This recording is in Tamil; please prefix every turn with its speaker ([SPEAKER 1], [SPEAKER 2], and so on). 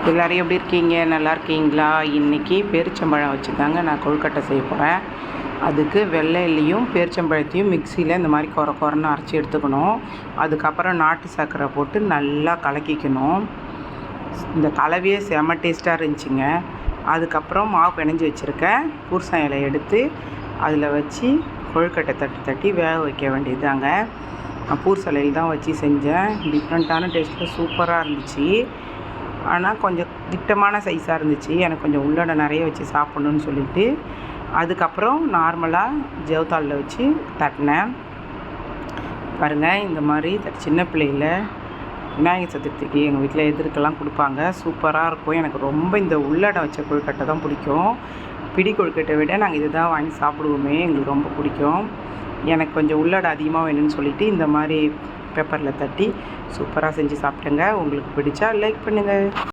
[SPEAKER 1] எல்லோரும் எப்படி இருக்கீங்க? நல்லா இருக்கீங்களா? இன்றைக்கி பேரிச்சம்பழம் வச்சு தாங்க நான் கொழுக்கட்டை செய்ய போகிறேன். அதுக்கு வெள்ளையிலையும் பேரிச்சம்பழத்தையும் மிக்சியில் இந்த மாதிரி கொரன்னு அரைச்சி எடுத்துக்கணும். அதுக்கப்புறம் நாட்டு சர்க்கரை போட்டு நல்லா கலக்கிக்கணும். இந்த கலவையே செம்ம டேஸ்ட்டாக இருந்துச்சுங்க. அதுக்கப்புறம் மாவு பிணைஞ்சி வச்சுருக்கேன். பூர்சம் இலை எடுத்து அதில் வச்சு கொழுக்கட்டை தட்டி தட்டி வேக வைக்க வேண்டியதுதாங்க. நான் பூர்சலையில் தான் வச்சு செஞ்சேன். டிஃப்ரெண்ட்டான டேஸ்ட்டில் சூப்பராக இருந்துச்சு. ஆனால் கொஞ்சம் திட்டமான சைஸாக இருந்துச்சு. எனக்கு கொஞ்சம் உள்ளடை நிறைய வச்சு சாப்பிட்ணுன்னு சொல்லிவிட்டு அதுக்கப்புறம் நார்மலாக ஜவுத்தாளில் வச்சு தட்டினேன். பாருங்கள், இந்த மாதிரி சின்ன பிள்ளையில் விநாயகர் சதுர்த்திக்கு எங்கள் வீட்டில் எதிர்க்கெல்லாம் கொடுப்பாங்க. சூப்பராக இருக்கும். எனக்கு ரொம்ப இந்த உள்ளடை வச்ச கொழுக்கட்டை தான் பிடிக்கும். பிடி கொழுக்கட்டை விட நாங்கள் இது தான் வாங்கி சாப்பிடுவோமே, எங்களுக்கு ரொம்ப பிடிக்கும். எனக்கு கொஞ்சம் உள்ளடை அதிகமாக வேணும்னு சொல்லிவிட்டு இந்த மாதிரி பேப்பரில் தட்டி சூப்பராக செஞ்சு சாப்பிட்டேங்க. உங்களுக்கு பிடிச்சா லைக் பண்ணுங்கள்.